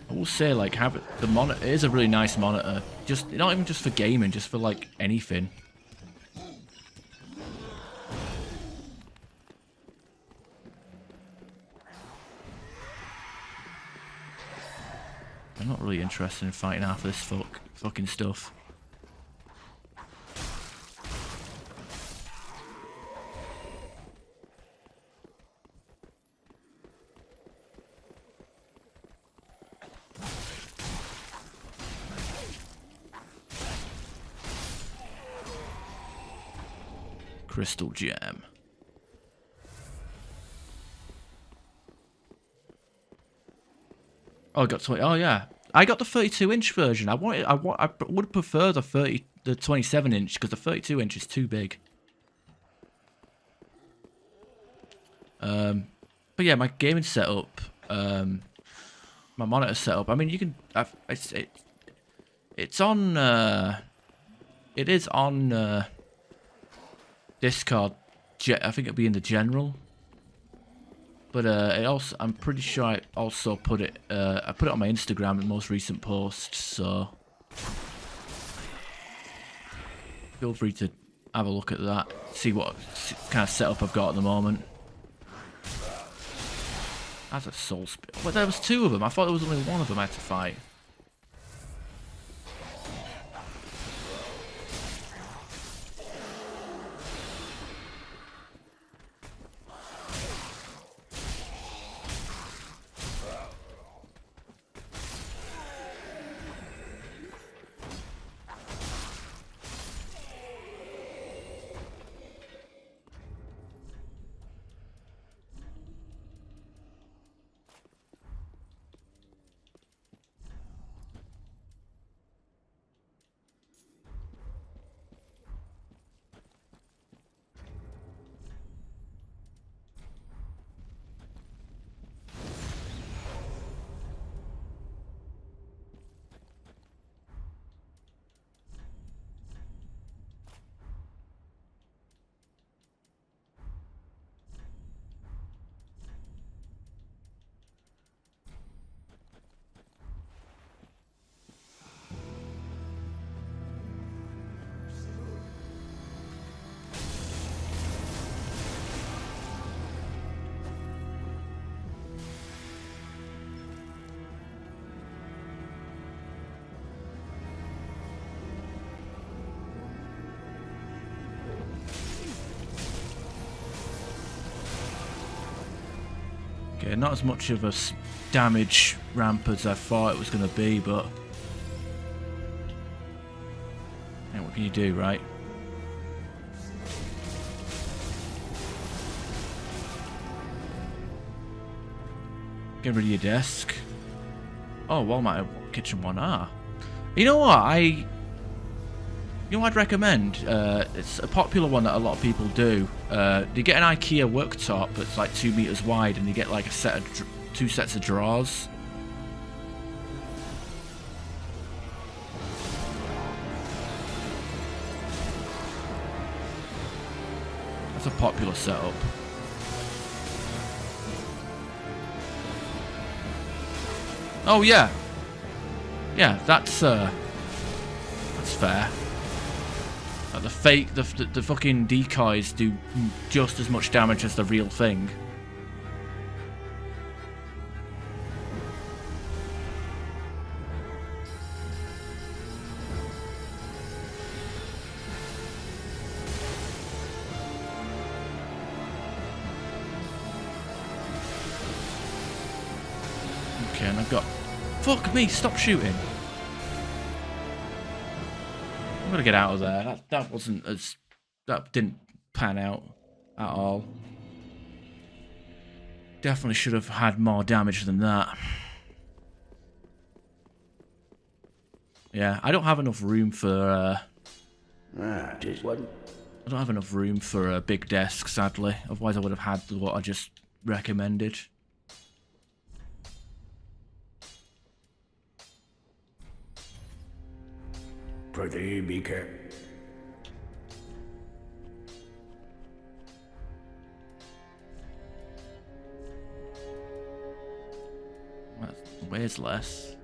I will say, like, have it. The monitor it is a really nice monitor. Just not even just for gaming, just for like anything. I'm not really interested in fighting half of this fucking stuff. Crystal gem. Oh, I got 20. Oh yeah, I got the 32-inch version. I would prefer the 27-inch because the 32-inch is too big. But yeah, my gaming setup, my monitor setup. I mean, you can. It's on. It is on Discord. I think it'll be in the general. But it also, I'm pretty sure I also put it. I put it on my Instagram in the most recent post. So feel free to have a look at that. See what kind of setup I've got at the moment. That's a soul spit. Well, there was 2 of them. I thought there was only one of them I had to fight. Okay, not as much of a damage ramp as I thought it was going to be, but... Hey, what can you do, right? Get rid of your desk. Oh, Walmart Kitchen 1R. You know what? You know what I'd recommend? It's a popular one that a lot of people do. You get an IKEA worktop that's like 2 meters wide, and you get like a set of 2 sets of drawers. That's a popular setup. Oh yeah, yeah. That's fair. The fake, the fucking decoys do just as much damage as the real thing. Okay, and I've got... Fuck me, stop shooting. I'm gonna get out of there. That wasn't as... That didn't pan out at all. Definitely should have had more damage than that. Yeah, I don't have enough room for... Just one. I don't have enough room for a big desk, sadly. Otherwise I would have had what I just recommended. Pretty be careful. Weighs less.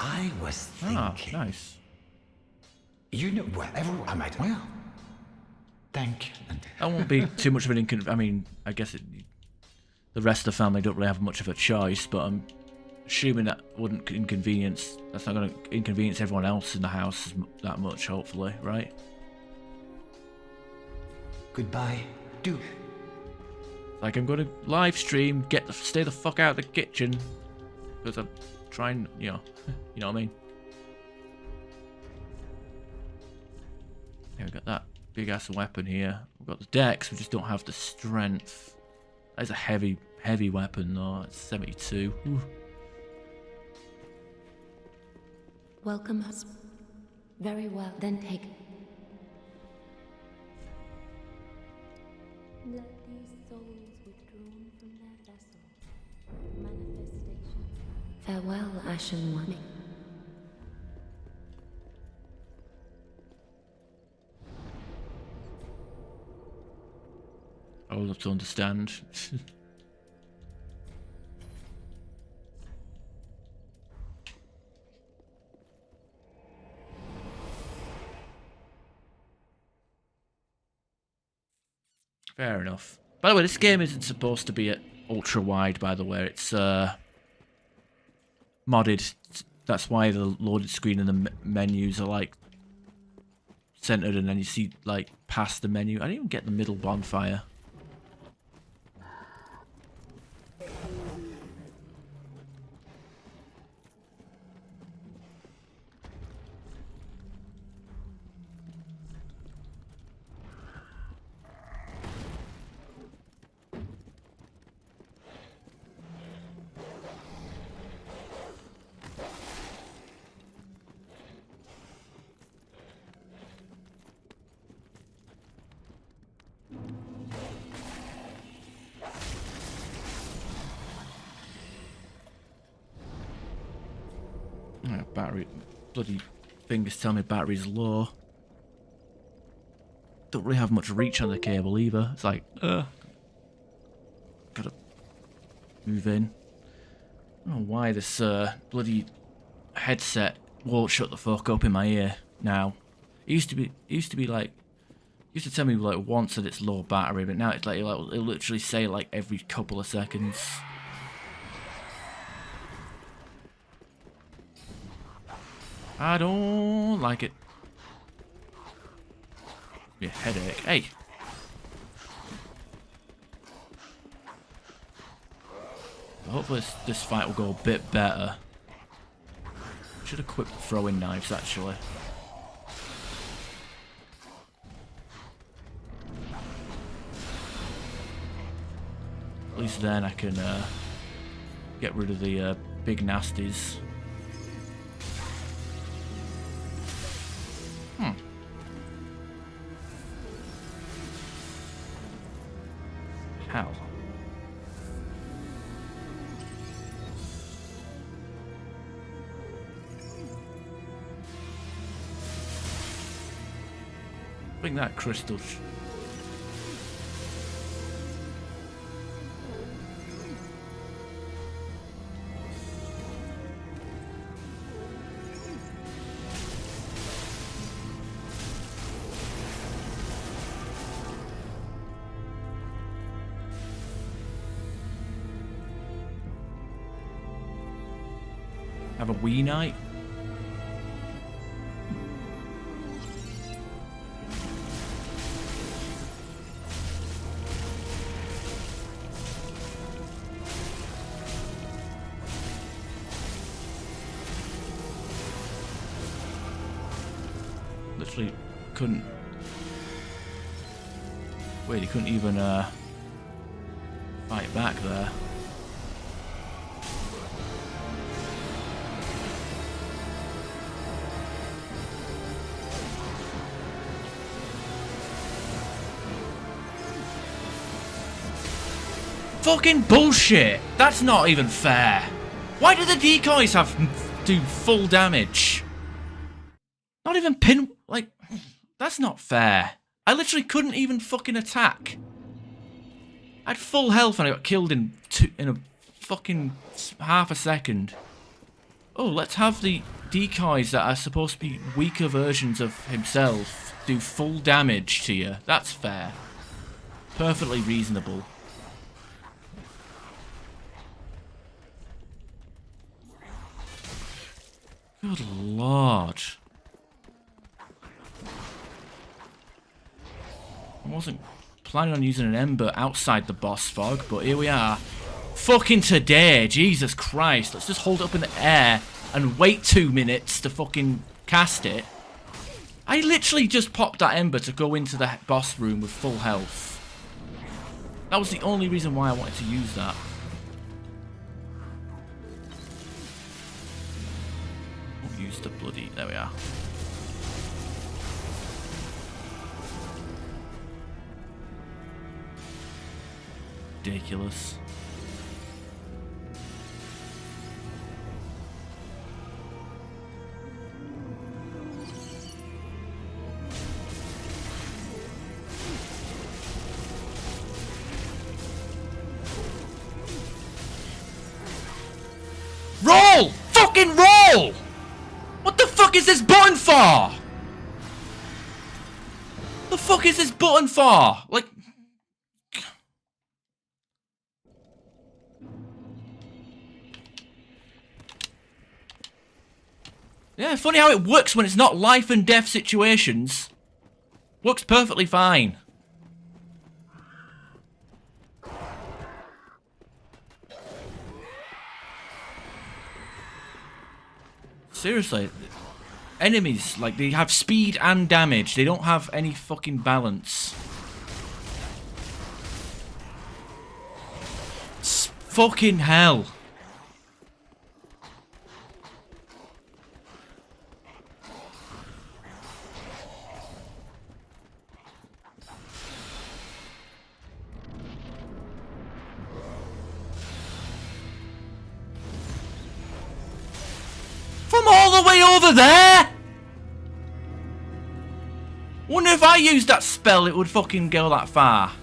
I was thinking. Ah, nice. You know, whatever I might. Well, thank you. That won't be too much of an inconvenience. I mean, I guess the rest of the family don't really have much of a choice, but I'm assuming that wouldn't inconvenience. That's not going to inconvenience everyone else in the house that much, hopefully, right? Goodbye. Do. Like, I'm going to live stream, stay the fuck out of the kitchen, because I'm trying, you know what I mean? Yeah, we've got that big ass weapon here. We've got the dex, we just don't have the strength. That's a heavy weapon though. It's 72. Ooh. Welcome us. Very well, then take. Let these souls withdrawn from their vessels. Manifestation. Farewell, Ashen One. I would love to understand. Fair enough. By the way, this game isn't supposed to be at ultra wide, by the way. It's modded. That's why the loaded screen and the menus are like centered, and then you see like past the menu. I didn't even get the middle bonfire. Battery, bloody fingers tell me battery's low. Don't really have much reach on the cable either. It's like, gotta move in. I don't know why this bloody headset won't shut the fuck up in my ear now. It used to be like, used to tell me like once that it's low battery, but now it's like it'll literally say like every couple of seconds. I don't like it. Be a headache. Hey. Hopefully this fight will go a bit better. Should equip throwing knives actually. At least then I can get rid of the big nasties. Hell. Bring that crystal. Have a wee night. Literally couldn't. Wait, he couldn't even fight back there. Fucking bullshit! That's not even fair. Why do the decoys do full damage? Not even pin, like, that's not fair. I literally couldn't even fucking attack. I had full health and I got killed in a fucking half a second. Oh, let's have the decoys that are supposed to be weaker versions of himself do full damage to you. That's fair. Perfectly reasonable. Good lord. I wasn't planning on using an ember outside the boss fog, but here we are. Fucking today, Jesus Christ. Let's just hold it up in the air and wait 2 minutes to fucking cast it. I literally just popped that ember to go into the boss room with full health. That was the only reason why I wanted to use that. Won't use the bloody... There we are. Ridiculous. Roll! Fucking roll! What the fuck is this button for? The fuck is this button for? Like... Yeah, funny how it works when it's not life and death situations. Works perfectly fine. Seriously, enemies, like, they have speed and damage. They don't have any fucking balance. It's fucking hell. From all the way over there? Wonder if I used that spell it would fucking go that far.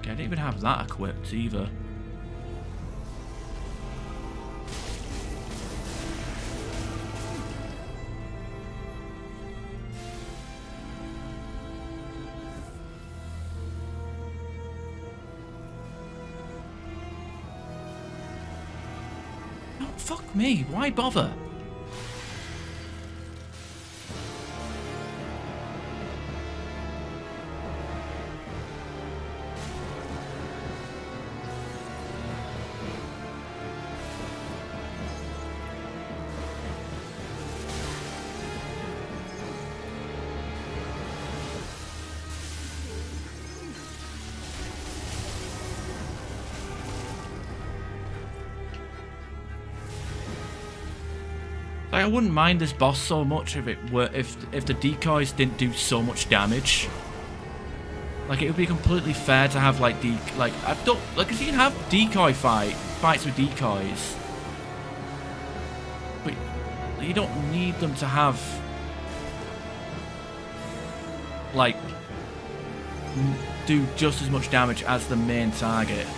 I didn't even have that equipped either. Oh, fuck me, why bother? Like, I wouldn't mind this boss so much if it were if the decoys didn't do so much damage. Like, it would be completely fair to have like I don't like, cause you can have decoy fights with decoys, but you don't need them to have like do just as much damage as the main target.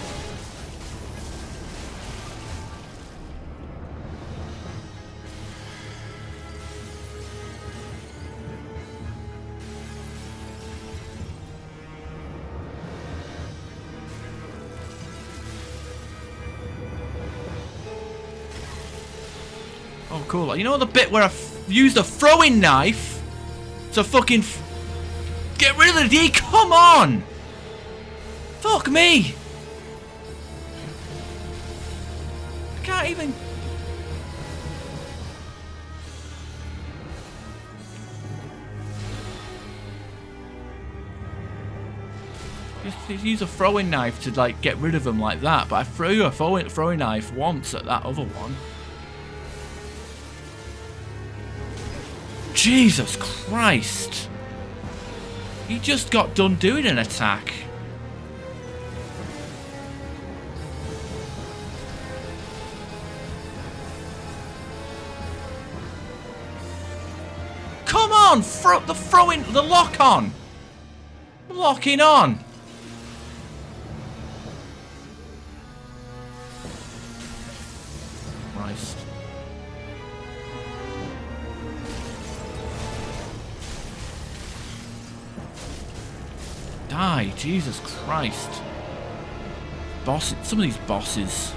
Oh, cool. You know the bit where I used a throwing knife to fucking get rid of the D? Come on! Fuck me! I can't even... Just use a throwing knife to, like, get rid of them like that, but I threw a throwing knife once at that other one. Jesus Christ! He just got done doing an attack. Come on! The lock on! Locking on! Christ. Die, Jesus Christ. Bosses, some of these bosses.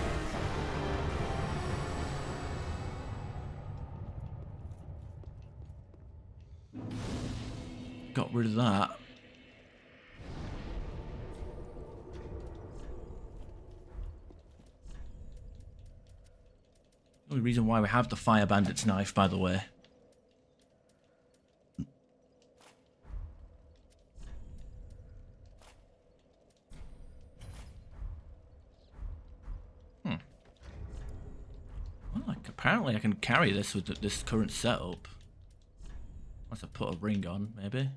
Got rid of that. The only reason why we have the Fire Bandit's knife, by the way. Well, apparently I can carry this with this current setup. Unless I put a ring on, maybe.